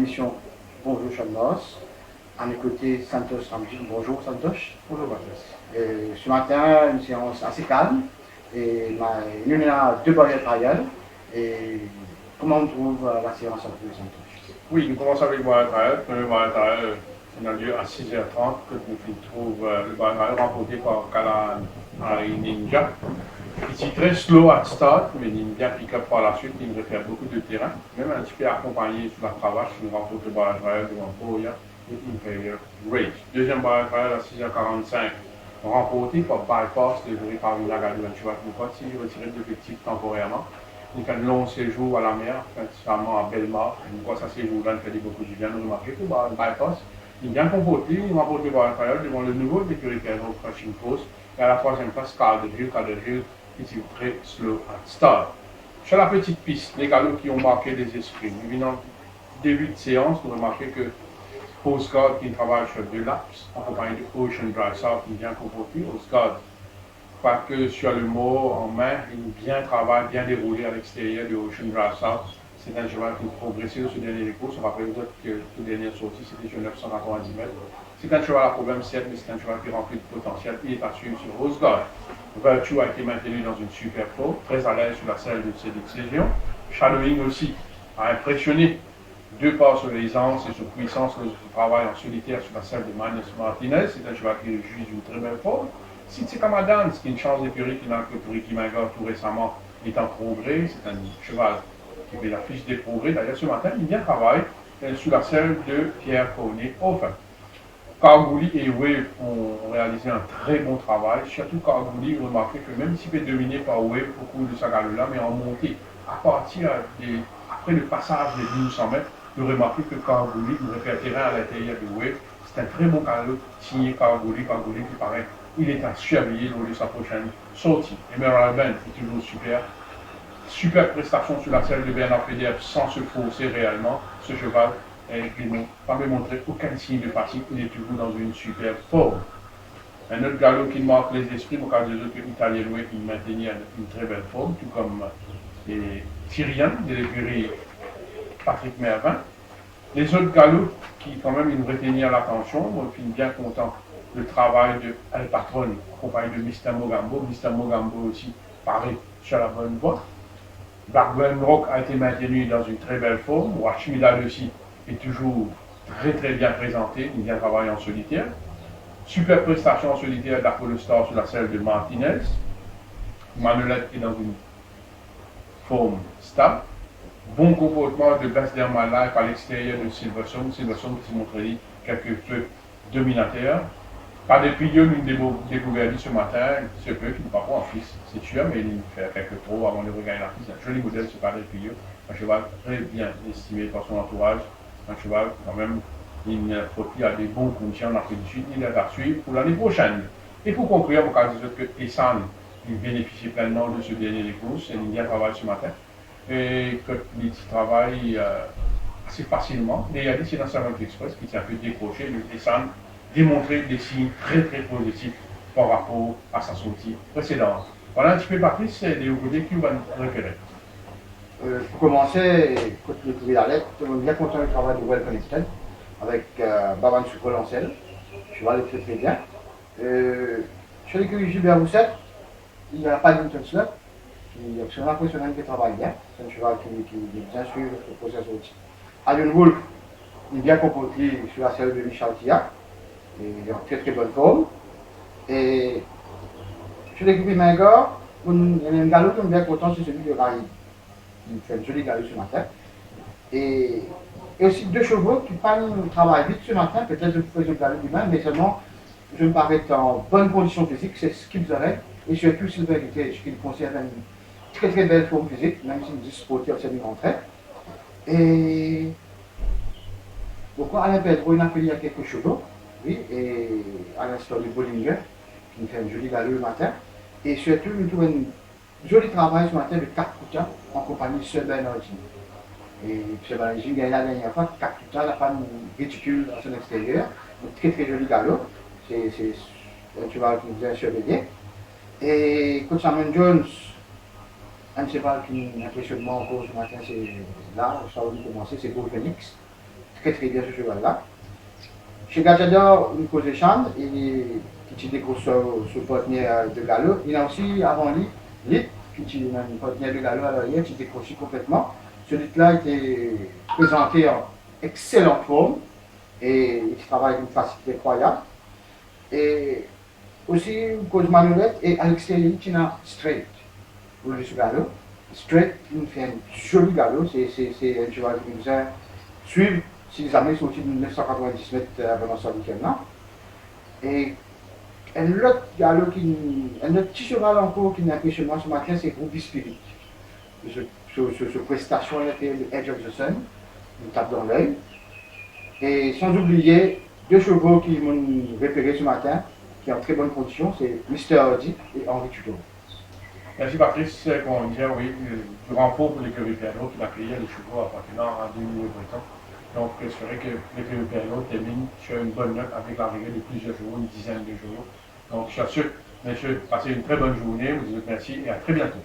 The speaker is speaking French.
l'émission Bonjour Chamnos. À mes côtés, Santos Ramji. Bonjour Santos. Bonjour Patrice. Ce matin, une séance assez calme. Et il y a deux barrières trial. Et comment on trouve la séance avec vous, Santos? Oui, nous commençons avec le barrière trial. Le premier barrière trial, on a lieu à 6h30, que nous trouve le barrière trial remporté par Kalan Ari Ninja. Ici très slow at start, mais Ninja pick up par la suite, il réfère beaucoup de terrain, même un petit peu accompagné sur la cravache, il remporte le barrière trial devant Boya et Imperial Rage. Deuxième barrière trial à 6h45, remporté par Bypass, délivré par Nagadou Ventura, qui nous continue de retirer de l'effectif temporairement. Il fait un long séjour à la mer, principalement à Belmar. Une fois ça séjour-là, il fait beaucoup du bien. Nous remarquons que Bypass, il vient comporté, il remporte le barrière trial devant le nouveau d'écurie Pedro Crushing Post. Et à la troisième place, Calderhill, qui est très slow at start. Sur la petite piste, les galops qui ont marqué des esprits. Nous venons début de séance, nous remarquons que Coast Guard qui travaille sur deux laps, en compagnie de Ocean Drive South, qui vient comporter. Coast Guard, pas que sur le mot en main, il bien travaille, bien déroulé à l'extérieur de Ocean Drive South. C'est un cheval qui a progressé dans ce dernier cours. On rappelle que toute dernière sortie, c'était sur 990 mètres. C'est un cheval à problème 7, mais c'est un cheval qui remplit de potentiel. Il est à suivre sur Coast Guard. Virtue a été maintenu dans une super forme, très à l'aise sur la selle de ses décisions. Shadowing aussi a impressionné de par son aisance et sa puissance lors de son travail en solitaire sur la selle de Magnus Martinez. C'est un cheval qui juge d'une très belle forme. Sitsi Kamadans, qui est une chance d'écurie qui n'a que pour Ricky Magar tout récemment, est en progrès. C'est un cheval qui fait la fiche des progrès. D'ailleurs, ce matin, il vient travailler sur la selle de Pierre Cornet-Hoffen. Kargouli et Wave ont réalisé un très bon travail. Surtout Kargouli, remarquez que même s'il est dominé par Wave au cours de sa galop-là, mais en montée, après le passage des 1200 mètres, vous remarquez que Kargouli nous réfère terrain à l'intérieur de Wave. C'est un très bon galop signé Kargouli qui paraît, il est à surveiller lors de sa prochaine sortie. Emerald Band est toujours super. Super prestation sur la selle de Bernard Federer sans se forcer réellement. Ce cheval n'a pas montré aucun signe de fatigue, il est toujours dans une super forme. Un autre galop qui marque les esprits, au cas des autres Italiens, qui maintenait une très belle forme, tout comme les Syriens de l'écurie Patrick Mervin. Les autres galops qui, quand même, ils nous retenaient l'attention, moi, je suis bien content du travail de El Patron, accompagné de Mr. Mogambo. Mr. Mogambo aussi paraît sur la bonne voie. Blackburn Rock a été maintenu dans une très belle forme. Wachmilal aussi est toujours très bien présenté. Il vient travailler en solitaire. Super prestation en solitaire d'Apollo Star sur la selle de Martinez. Manolette est dans une forme stable. Bon comportement de Best Day My Life à l'extérieur de Silverstone. Silverstone qui s'est montré quelque peu dominateur. Pas de piliers, nous découvert ce matin, ce peu qui n'est pas pour un fils, c'est sûr, mais il fait quelques trop avant de regagner la piste. Un joli modèle, c'est pas des piliers. Un cheval très bien estimé par son entourage. Un cheval, quand même, il a des bons conditions en Afrique du Sud. Il est à suivre pour l'année prochaine. Et pour conclure, on va dire que Essan, il bénéficie pleinement de ce dernier course. Il vient travailler ce matin. Et que il travaille assez facilement. Et il y a des c'est dans Savant Express qui s'est un peu décroché. Le Essan démontrer des signes très positifs par rapport à sa sortie précédente. Voilà un petit peu, Patrice, des côtés qui vont référer. Pour commencer, quand vous trouvez la lettre, on est bien content du travail de Well Connected avec Baban Soukol en selle. Je vois le très bien. Sur l'écurie Gilbert Rousset, il n'y a pas d'Inton Slot, qui est absolument impressionnant, qui travaille bien. C'est un cheval qui bien suivre le processus sortie. Allen Wolf, il est bien comporté sur la selle de Michel Tia. Il est en très bonne forme. Et sur l'équipe Mingor, il y a un galop qui est bien content, c'est celui de Raïd. Il fait un joli galop ce matin. Et aussi deux chevaux qui travaillent vite ce matin, peut-être je faisais le galop demain, mais seulement je me parais en bonne condition physique, c'est ce qu'ils auraient. Et surtout Silver Heritage, qui conserve une très belle forme physique, même s'il dit sportif, c'est une rentrée. Et pourquoi Alain Pedro, il a fait il y a quelques chevaux. Oui, et à l'instar de Bollinger, qui nous fait un joli galop le matin. Et surtout, nous trouvons un joli travail ce matin de Kakuta en compagnie de Sir Bernardine. Et Sir Bernardine gagne la dernière fois, Kakuta, la femme ridicule à son extérieur. Un très joli galop. C'est un cheval qui nous a surveillé. Et Coach Simon Jones, un cheval qui m'impressionne encore ce matin, c'est là, ça a commencé, c'est Go Phoenix. très très bien ce cheval-là. Chez Gajador, une cause échange, qui était sur partenaire de galop. Il a aussi, avant lui, Lit, qui était un partenaire de galop à l'arrière, qui était décroché complètement. Ce Lit-là était présenté en excellente forme et il travaille d'une facilité incroyable. Et aussi, une cause manolette et à l'extérieur, il a straight pour le galop. Straight, il fait un joli galop, c'est un cheval qui nous a suivi. Si les années sont aussi de 1990 mètres avant ça week-end. Et un autre galop, un autre petit cheval encore qui m'impressionne ce matin, c'est Ruby Spirit. Ce prestation était le Edge of the Sun, une tape dans l'œil. Et sans oublier deux chevaux qui m'ont repéré ce matin, qui sont en très bonne condition, c'est Mr. Hardy et Henri Tudor. Merci Patrice, comme on disait, oui, le renfort pour l'écurie Perrault qui a créé les chevaux appartenant à 2000 Bretons. Donc, c'est vrai que l'écurie Perrault termine sur une bonne note avec l'arrivée de plusieurs chevaux, une dizaine de chevaux. Donc, je suis sûr, messieurs, passez une très bonne journée, vous dites merci et à très bientôt.